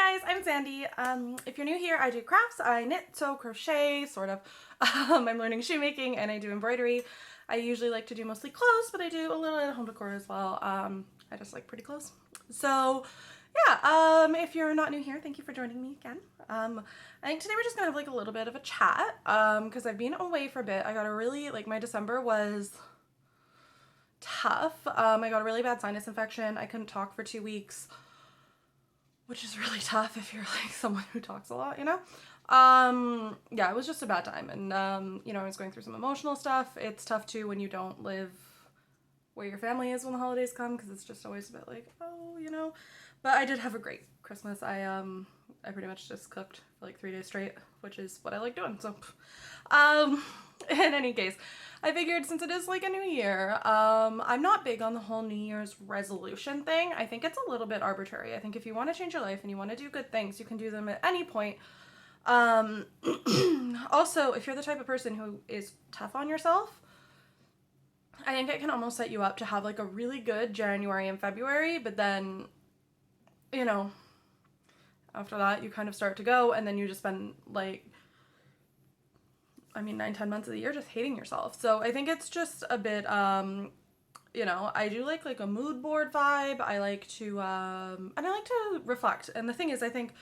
Hi guys, I'm Sandy. If you're new here, I do crafts. I knit, sew, crochet, sort of. I'm learning shoemaking and I do embroidery. I usually like to do mostly clothes, but I do a little bit of home decor as well. I just like pretty clothes. So yeah, if you're not new here, thank you for joining me again. I think today we're just gonna have like a little bit of a chat because I've been away for a bit. I got a really, my December was tough. I got a really bad sinus infection. I couldn't talk for 2 weeks, which is really tough if you're like someone who talks a lot, you know? Yeah, it was just a bad time. And, I was going through some emotional stuff. It's tough too when you don't live where your family is when the holidays come, because it's just always a bit like, oh. But I did have a great Christmas. I pretty much just cooked for like 3 days straight, which is what I like doing. So, in any case, I figured since it is like a new year, I'm not big on the whole New Year's resolution thing. I think it's a little bit arbitrary. I think if you want to change your life and you want to do good things, you can do them at any point. Also, if you're the type of person who is tough on yourself, I think it can almost set you up to have like a really good January and February, but then, after that you kind of start to go and then you just spend like 9-10 months of the year just hating yourself. So I think it's just a bit I do like a mood board vibe. I like to and I like to reflect. And the thing is, I think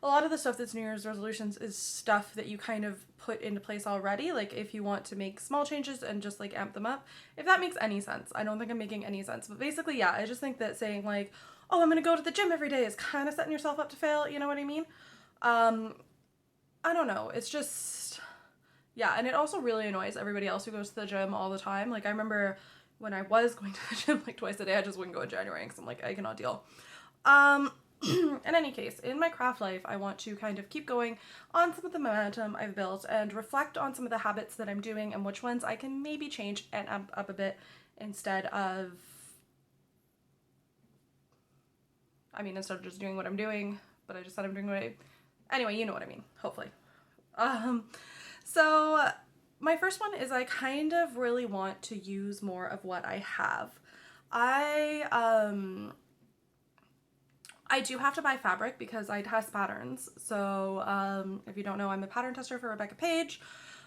a lot of the stuff that's New Year's resolutions is stuff that you kind of put into place already. Like if you want to make small changes and just like amp them up, if that makes any sense. I don't think I'm making any sense, but basically, yeah, I just think that saying like, oh, I'm gonna go to the gym every day is kind of setting yourself up to fail. You know what I mean? I don't know. It's just, yeah. And it also really annoys everybody else who goes to the gym all the time. Like I remember when I was going to the gym like twice a day, I just wouldn't go in January because I'm like, I cannot deal. In any case, in my craft life, I want to kind of keep going on some of the momentum I've built and reflect on some of the habits that I'm doing and which ones I can maybe change and amp up a bit instead of just doing what I'm doing, but I just said I'm doing anyway, you know what I mean, hopefully. So my first one is I kind of really want to use more of what I have. I do have to buy fabric because I test patterns. So if you don't know, I'm a pattern tester for Rebecca Page.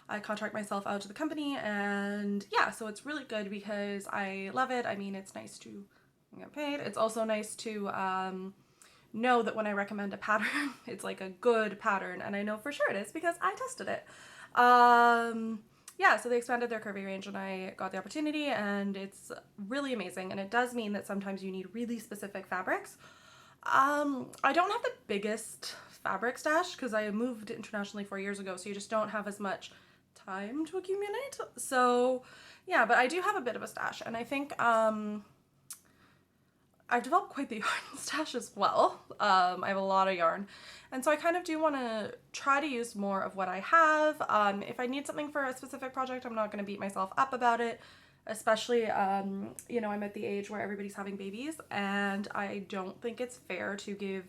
I contract myself out to the company, and yeah, so it's really good because I love it. It's nice to get paid. It's also nice to know that when I recommend a pattern, it's like a good pattern, and I know for sure it is because I tested it. Yeah, so they expanded their curvy range and I got the opportunity, and it's really amazing. And it does mean that sometimes you need really specific fabrics. I don't have the biggest fabric stash because I moved internationally 4 years ago, so you just don't have as much time to accumulate. So yeah, but I do have a bit of a stash, and I think I've developed quite the yarn stash as well. I have a lot of yarn, and so I kind of do want to try to use more of what I have. If I need something for a specific project, I'm not going to beat myself up about it. Especially, I'm at the age where everybody's having babies, and I don't think it's fair to give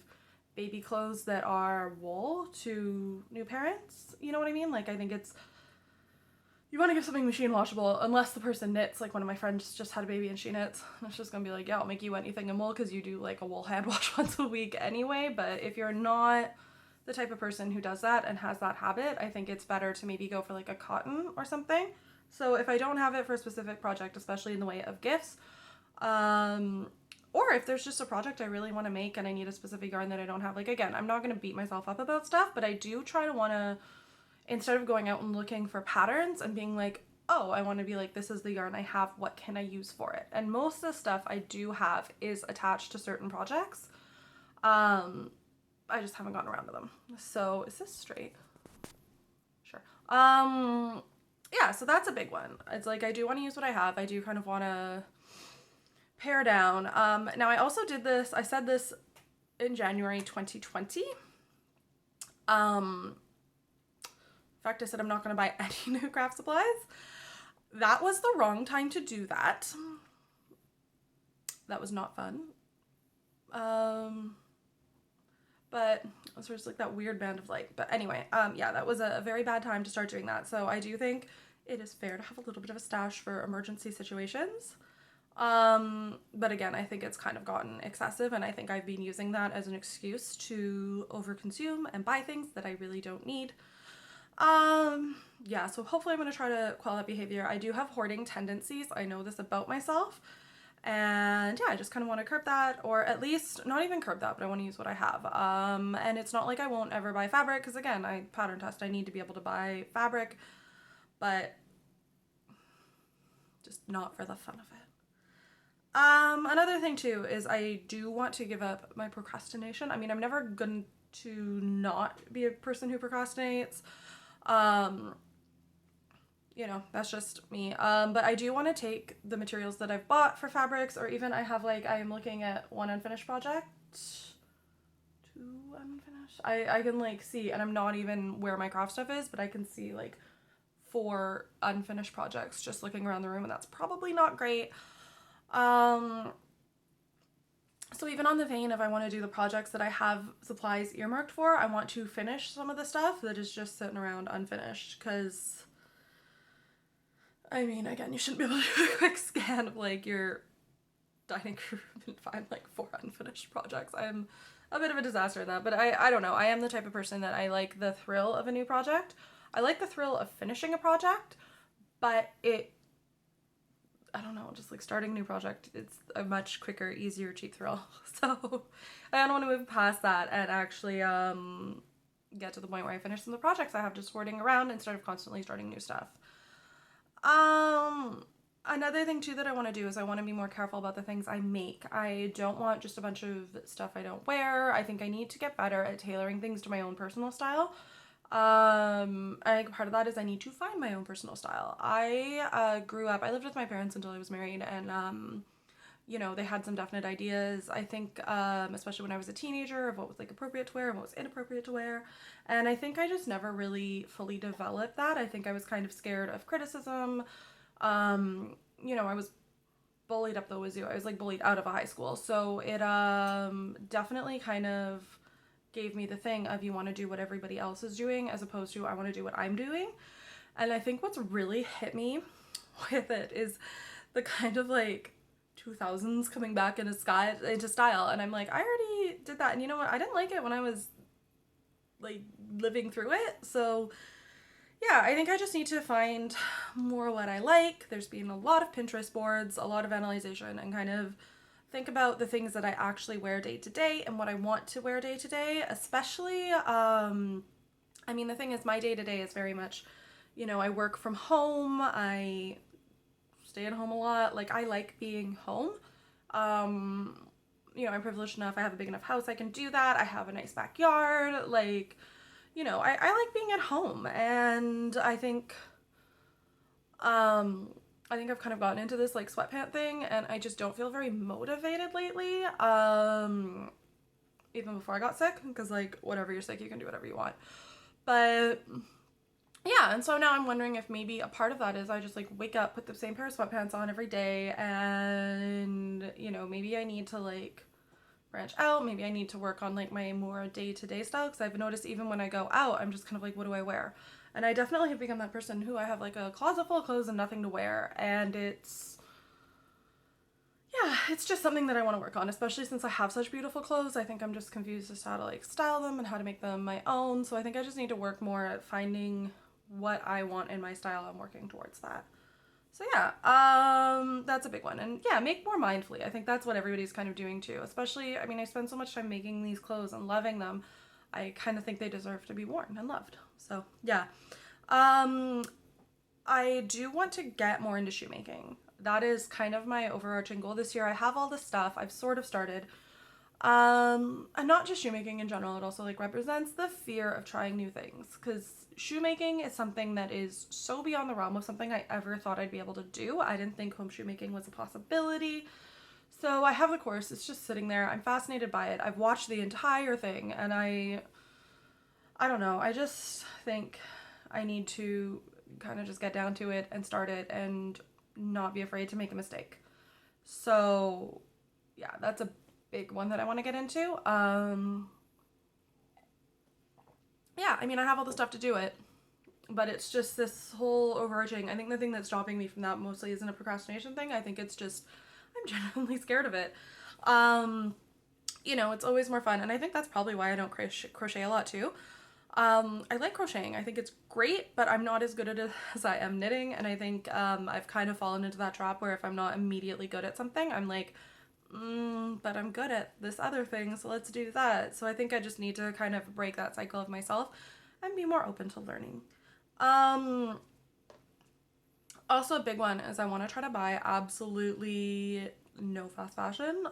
baby clothes that are wool to new parents. You know what I mean? Like, I think you want to give something machine washable, unless the person knits. Like, one of my friends just had a baby and she knits. And it's just gonna be like, yeah, I'll make you anything in wool because you do like a wool hand wash once a week anyway. But if you're not the type of person who does that and has that habit, I think it's better to maybe go for like a cotton or something. So if I don't have it for a specific project, especially in the way of gifts, or if there's just a project I really want to make and I need a specific yarn that I don't have, like, again, I'm not going to beat myself up about stuff, but I do try to want to, instead of going out and looking for patterns and being like, oh, I want to be like, this is the yarn I have, what can I use for it? And most of the stuff I do have is attached to certain projects. I just haven't gotten around to them. So is this straight? Sure. Yeah, so that's a big one. It's like, I do want to use what I have. I do kind of want to pare down. Now I also did this, I said this in January 2020. In fact, I said I'm not going to buy any new craft supplies. That was the wrong time to do that. That was not fun. But it was just like that weird band of light. But anyway, yeah, that was a very bad time to start doing that. So I do think it is fair to have a little bit of a stash for emergency situations. But again, I think it's kind of gotten excessive, and I think I've been using that as an excuse to overconsume and buy things that I really don't need. Yeah, so hopefully I'm going to try to quell that behavior. I do have hoarding tendencies. I know this about myself. And yeah, I just kind of want to curb that, or at least not even curb that, but I want to use what I have. And it's not like I won't ever buy fabric, because again, I pattern test. I need to be able to buy fabric, but just not for the fun of it. Another thing too is I do want to give up my procrastination. I mean, I'm never going to not be a person who procrastinates. You know, that's just me. But I do want to take the materials that I've bought for fabrics, or even I have like, I am looking at one unfinished project, two unfinished. I can like see, and I'm not even where my craft stuff is, but I can see like 4 unfinished projects just looking around the room, and that's probably not great. So even on the vein of I want to do the projects that I have supplies earmarked for, I want to finish some of the stuff that is just sitting around unfinished, because I mean, again, you shouldn't be able to do a quick scan of like your dining room and find like 4 unfinished projects. I'm a bit of a disaster in that, but I don't know. I am the type of person that I like the thrill of a new project. I like the thrill of finishing a project, but I don't know, just like starting a new project, it's a much quicker, easier, cheap thrill. So I don't want to move past that and actually get to the point where I finish some of the projects I have just hoarding around instead of constantly starting new stuff. Another thing too that I want to do is I want to be more careful about the things I make. I don't want just a bunch of stuff I don't wear. I think I need to get better at tailoring things to my own personal style. I think part of that is I need to find my own personal style. I lived with my parents until I was married, and you know, they had some definite ideas, I think, especially when I was a teenager, of what was like appropriate to wear and what was inappropriate to wear. And I think I just never really fully developed that. I think I was kind of scared of criticism. You know, I was bullied up the wazoo. I was like bullied out of a high school. So it definitely kind of gave me the thing of you want to do what everybody else is doing as opposed to I want to do what I'm doing. And I think what's really hit me with it is the kind of like 2000s coming back into style, and I'm like, I already did that, and you know what, I didn't like it when I was like living through it. So yeah, I think I just need to find more what I like. There's been a lot of Pinterest boards, a lot of analyzation, and kind of think about the things that I actually wear day to day and what I want to wear day to day, especially I mean, the thing is, my day to day is very much, you know, I work from home, I stay at home a lot. Like, I like being home. You know, I'm privileged enough. I have a big enough house. I can do that. I have a nice backyard. Like, you know, I like being at home. And I think I've kind of gotten into this like sweatpant thing, and I just don't feel very motivated lately. Even before I got sick, because like, whatever, you're sick, you can do whatever you want. But yeah, and so now I'm wondering if maybe a part of that is I just like wake up, put the same pair of sweatpants on every day, and you know, maybe I need to like branch out. Maybe I need to work on like my more day-to-day style, because I've noticed even when I go out, I'm just kind of like, what do I wear? And I definitely have become that person who I have like a closet full of clothes and nothing to wear, and it's just something that I want to work on, especially since I have such beautiful clothes. I think I'm just confused as to how to like style them and how to make them my own. So I think I just need to work more at finding what I want in my style and working towards that. So yeah, that's a big one. And yeah, make more mindfully. I think that's what everybody's kind of doing too. Especially, I mean, I spend so much time making these clothes and loving them. I kind of think they deserve to be worn and loved. So yeah. I do want to get more into shoemaking. That is kind of my overarching goal this year. I have all the stuff. I've sort of started. And not just shoemaking in general, it also like represents the fear of trying new things, because shoemaking is something that is so beyond the realm of something I ever thought I'd be able to do. I didn't think home shoemaking was a possibility. So I have the course, it's just sitting there. I'm fascinated by it. I've watched the entire thing, and I don't know, I just think I need to kind of just get down to it and start it and not be afraid to make a mistake. So yeah, that's a big one that I want to get into. Yeah, I mean, I have all the stuff to do it, but it's just this whole overarching, I think the thing that's stopping me from that mostly isn't a procrastination thing. I think it's just, I'm genuinely scared of it. You know, it's always more fun, and I think that's probably why I don't crochet a lot too. I like crocheting. I think it's great, but I'm not as good at it as I am knitting, and I think I've kind of fallen into that trap where if I'm not immediately good at something, I'm like, but I'm good at this other thing, so let's do that. So I think I just need to kind of break that cycle of myself and be more open to learning. Also a big one is I want to try to buy absolutely no fast fashion.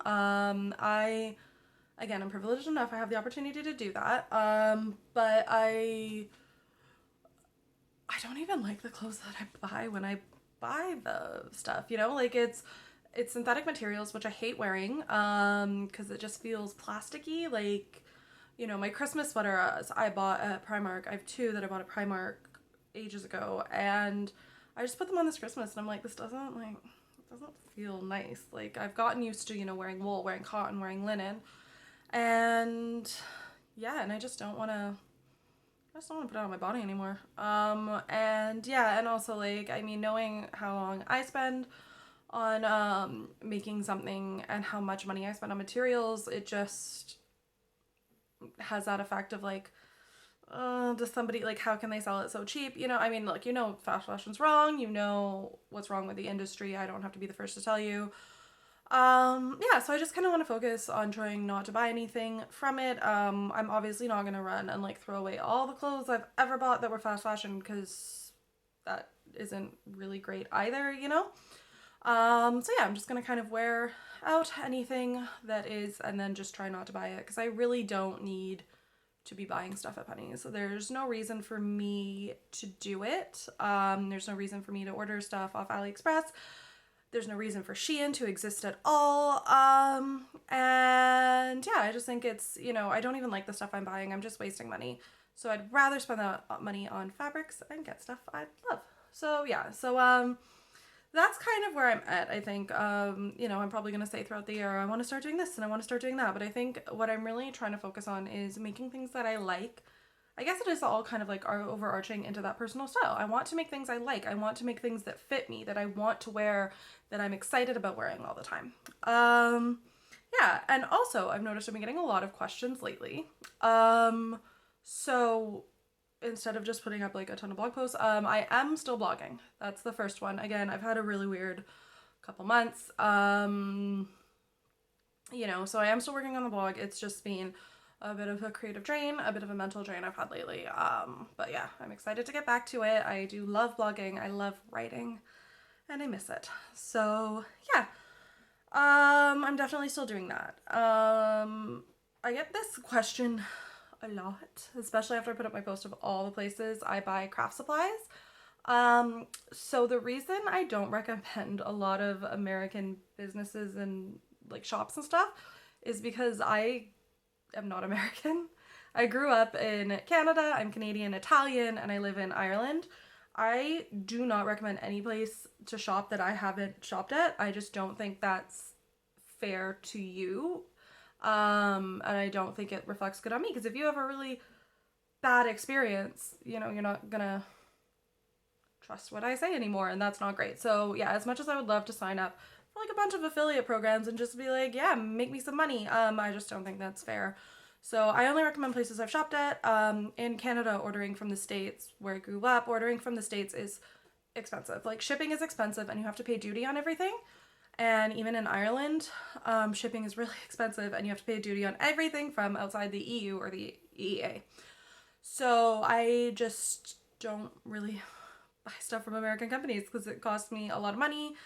Again, I'm privileged enough, I have the opportunity to do that. But I don't even like the clothes that I buy when I buy the stuff, you know? Like it's synthetic materials, which I hate wearing, because it just feels plasticky. Like, you know, my Christmas sweater I bought at Primark. I have two that I bought at Primark ages ago, and I just put them on this Christmas, and I'm like, this doesn't feel nice. Like, I've gotten used to, you know, wearing wool, wearing cotton, wearing linen, and yeah, and I just don't want to put it on my body anymore. And yeah, and also, like, I mean, knowing how long I spend on making something and how much money I spend on materials, it just has that effect of like, does somebody, like, how can they sell it so cheap? You know, I mean, look, you know, fast fashion's wrong. You know what's wrong with the industry. I don't have to be the first to tell you. Yeah, so I just kind of want to focus on trying not to buy anything from it. I'm obviously not going to run and like throw away all the clothes I've ever bought that were fast fashion, because that isn't really great either, you know? So yeah, I'm just going to kind of wear out anything that is, and then just try not to buy it, because I really don't need to be buying stuff at Penny's. So there's no reason for me to do it. There's no reason for me to order stuff off AliExpress. There's no reason for Shein to exist at all. And yeah, I just think it's, you know, I don't even like the stuff I'm buying. I'm just wasting money. So I'd rather spend that money on fabrics and get stuff I love. So yeah, so that's kind of where I'm at, I think. You know, I'm probably going to say throughout the year, I want to start doing this and I want to start doing that. But I think what I'm really trying to focus on is making things that I like. I guess it is all kind of like overarching into that personal style. I want to make things I like. I want to make things that fit me, that I want to wear, that I'm excited about wearing all the time. Yeah, and also I've noticed I've been getting a lot of questions lately. So instead of just putting up like a ton of blog posts, I am still blogging. That's the first one. Again, I've had a really weird couple months. You know, so I am still working on the blog. It's just been a bit of a creative drain, a bit of a mental drain I've had lately. But yeah, I'm excited to get back to it. I do love blogging. I love writing, and I miss it. So yeah, I'm definitely still doing that. I get this question a lot, especially after I put up my post of all the places I buy craft supplies. So the reason I don't recommend a lot of American businesses and like shops and stuff is because I am not American. I grew up in Canada. I'm Canadian Italian, and I live in Ireland. I do not recommend any place to shop that I haven't shopped at. I just don't think that's fair to you. And I don't think it reflects good on me, because if you have a really bad experience, you know, you're not gonna trust what I say anymore, and that's not great. So yeah, as much as I would love to sign up for like a bunch of affiliate programs and just be like, yeah, make me some money, I just don't think that's fair. So I only recommend places I've shopped at. In Canada, ordering from the States, where I grew up, ordering from the States is expensive. Like, shipping is expensive, and you have to pay duty on everything. And even in Ireland, shipping is really expensive, and you have to pay duty on everything from outside the EU or the EEA. So I just don't really buy stuff from American companies, because it costs me a lot of money.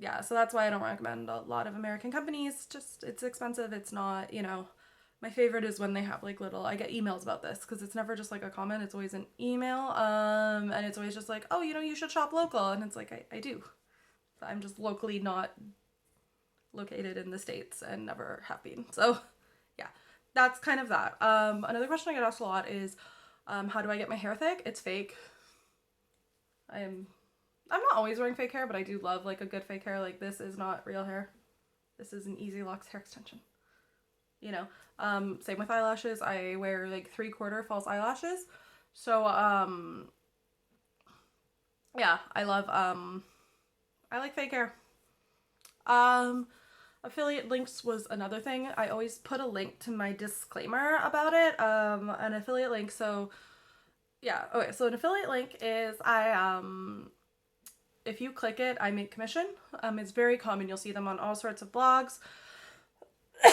Yeah, so that's why I don't recommend a lot of American companies. Just, it's expensive. It's not, you know, my favorite is when they have like little, I get emails about this, because it's never just like a comment, it's always an email. And it's always just like, oh, you know, you should shop local. And it's like, I do. But I'm just locally not located in the States and never have been. So yeah, that's kind of that. Another question I get asked a lot is, how do I get my hair thick? It's fake. I'm not always wearing fake hair, but I do love like a good fake hair. Like, this is not real hair. This is an Easy Locks hair extension. You know, same with eyelashes. I wear like 3/4 false eyelashes. So, yeah, I love, I like fake hair. Affiliate links was another thing. I always put a link to my disclaimer about it. An affiliate link. So yeah, okay. So an affiliate link is if you click it, I make commission. It's very common. You'll see them on all sorts of blogs.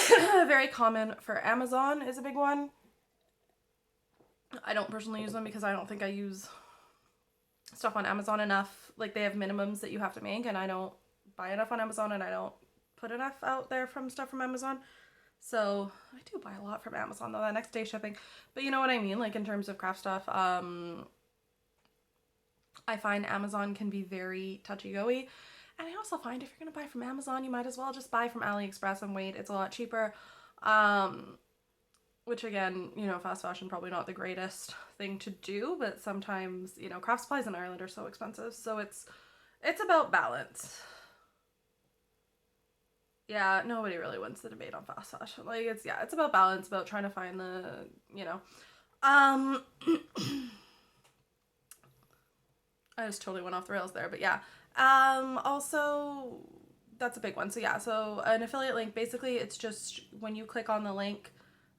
Very common for Amazon is a big one. I don't personally use them because I don't think I use stuff on Amazon enough. Like, they have minimums that you have to make, and I don't buy enough on Amazon, and I don't put enough out there from stuff from Amazon. So I do buy a lot from Amazon though, that next day shipping. But you know what I mean? Like, in terms of craft stuff, I find Amazon can be very touchy-go-y. And I also find if you're going to buy from Amazon, you might as well just buy from AliExpress and wait. It's a lot cheaper. Which again, you know, fast fashion, probably not the greatest thing to do, but sometimes, you know, craft supplies in Ireland are so expensive. So it's about balance. Yeah, nobody really wins the debate on fast fashion. Like, it's about balance, about trying to find the, you know, I just totally went off the rails there, but yeah. Also, that's a big one. So yeah, so an affiliate link, basically it's just when you click on the link,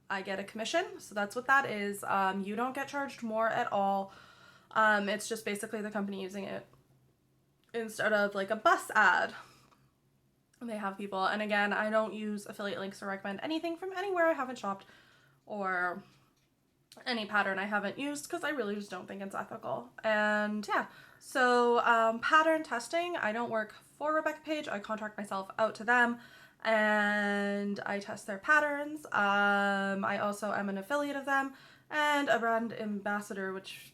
I get a commission. So that's what that is. You don't get charged more at all. It's just basically the company using it instead of like a bus ad. They have people, and again, I don't use affiliate links to recommend anything from anywhere I haven't shopped, or any pattern I haven't used, because I really just don't think it's ethical. And yeah, so pattern testing, I don't work for Rebecca Page. I contract myself out to them and I test their patterns. I also am an affiliate of them and a brand ambassador, which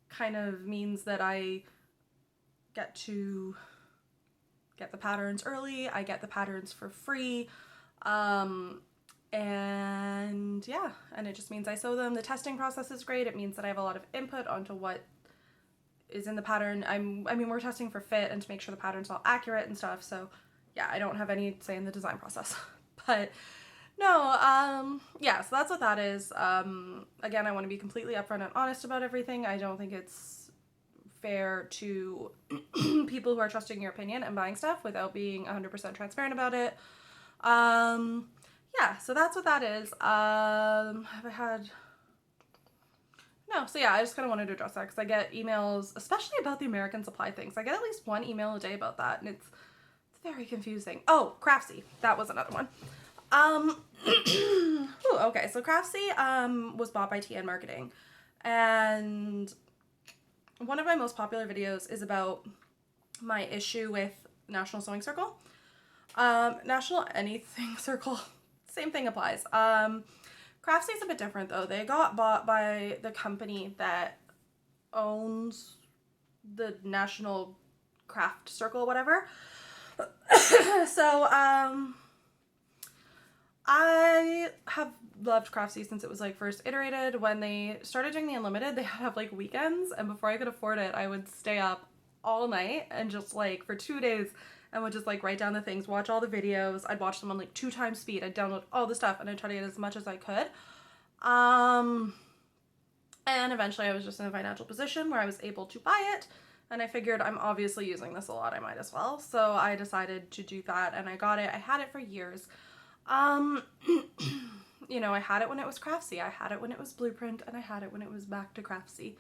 kind of means that I get to get the patterns early. I get the patterns for free. And yeah, and it just means I sew them. The testing process is great. It means that I have a lot of input onto what is in the pattern. I mean, we're testing for fit and to make sure the pattern's all accurate and stuff. So yeah, I don't have any say in the design process. But no, yeah, so that's what that is. Again, I want to be completely upfront and honest about everything. I don't think it's fair to people who are trusting your opinion and buying stuff without being 100% transparent about it. Yeah, so that's what that is. Have I had... No, so yeah, I just kind of wanted to address that because I get emails, especially about the American Supply things. I get at least one email a day about that, and it's very confusing. Oh, Craftsy. That was another one. Okay, so Craftsy was bought by TN Marketing, and one of my most popular videos is about my issue with National Sewing Circle. National Anything Circle, same thing applies. Crafty's a bit different though. They got bought by the company that owns the National Craft Circle, whatever. So, I have loved Craftsy since it was like first iterated. When they started doing the Unlimited, they have like weekends, and before I could afford it, I would stay up all night and just like for 2 days and would just like write down the things, watch all the videos. I'd watch them on like 2 times speed. I'd download all the stuff and I'd try to get as much as I could. And eventually I was just in a financial position where I was able to buy it. And I figured I'm obviously using this a lot, I might as well. So I decided to do that and I got it. I had it for years. You know, I had it when it was Craftsy. I had it when it was Blueprint, and I had it when it was back to Craftsy.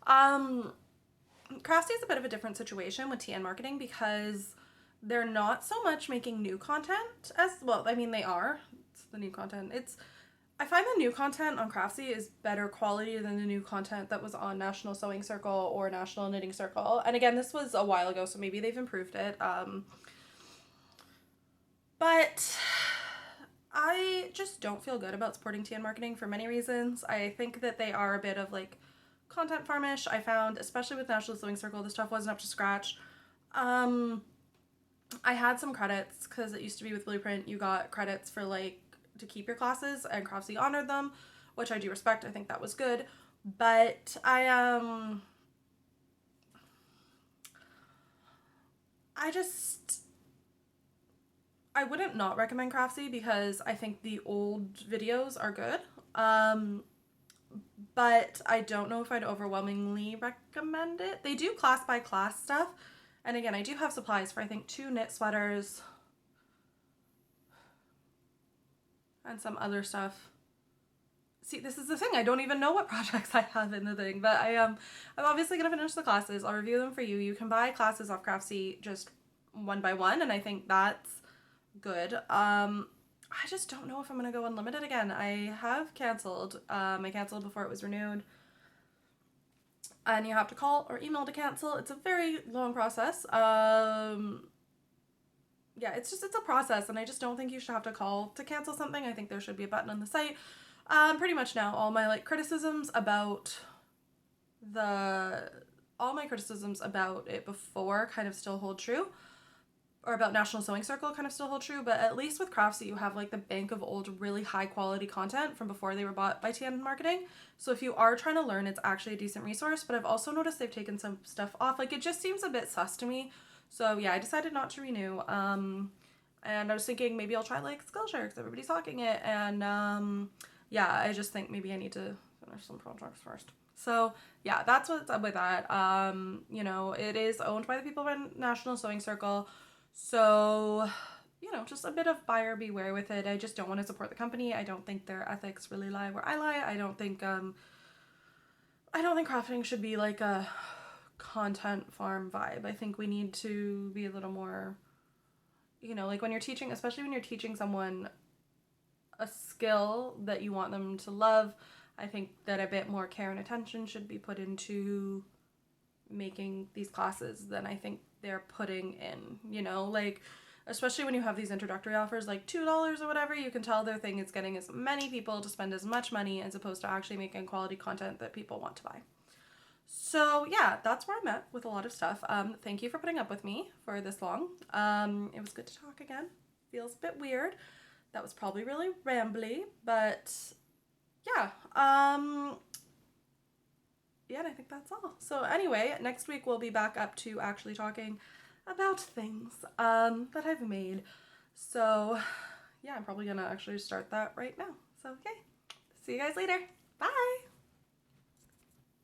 Craftsy is a bit of a different situation with TN Marketing because they're not so much making new content as, well, I mean, they are. It's the new content. I find the new content on Craftsy is better quality than the new content that was on National Sewing Circle or National Knitting Circle. And again, this was a while ago, so maybe they've improved it. But I just don't feel good about supporting TN Marketing for many reasons. I think that they are a bit of like content farmish. I found, especially with National Sewing Circle, the stuff wasn't up to scratch. I had some credits because it used to be with Blueprint, you got credits for like to keep your classes, and Craftsy honored them, which I do respect. I think that was good. But I wouldn't not recommend Craftsy because I think the old videos are good. But I don't know if I'd overwhelmingly recommend it. They do class by class stuff. And again, I do have supplies for I think 2 knit sweaters, and some other stuff. See, this is the thing. I don't even know what projects I have in the thing, but I'm obviously going to finish the classes. I'll review them for you. You can buy classes off Craftsy just one by one, and I think that's good. I just don't know if I'm going to go unlimited again. I have canceled. I canceled before it was renewed. And you have to call or email to cancel. It's a very long process. Yeah, it's a process, and I just don't think you should have to call to cancel something. I think there should be a button on the site. Pretty much now, all my criticisms about it before kind of still hold true, or about National Sewing Circle kind of still hold true, but at least with Craftsy, you have the bank of old, really high quality content from before they were bought by TN Marketing. So if you are trying to learn, it's actually a decent resource, but I've also noticed they've taken some stuff off. It just seems a bit sus to me. So yeah, I decided not to renew. And I was thinking maybe I'll try Skillshare because everybody's talking it. And yeah, I just think maybe I need to finish some projects first. So yeah, that's what's up with that. You know, it is owned by the people of National Sewing Circle. So, you know, just a bit of buyer beware with it. I just don't want to support the company. I don't think their ethics really lie where I lie. I don't think crafting should be a content farm vibe. I think we need to be a little more, you know, when you're teaching, especially when you're teaching someone a skill that you want them to love, I think that a bit more care and attention should be put into making these classes than I think they're putting in, you know, especially when you have these introductory offers $2 or whatever, you can tell their thing is getting as many people to spend as much money as opposed to actually making quality content that people want to buy. So yeah, that's where I'm at with a lot of stuff. Thank you for putting up with me for this long. It was good to talk again. Feels a bit weird. That was probably really rambly, but yeah. Yeah, and I think that's all. So anyway, next week we'll be back up to actually talking about things that I've made. So yeah, I'm probably gonna actually start that right now. So okay, see you guys later. Bye.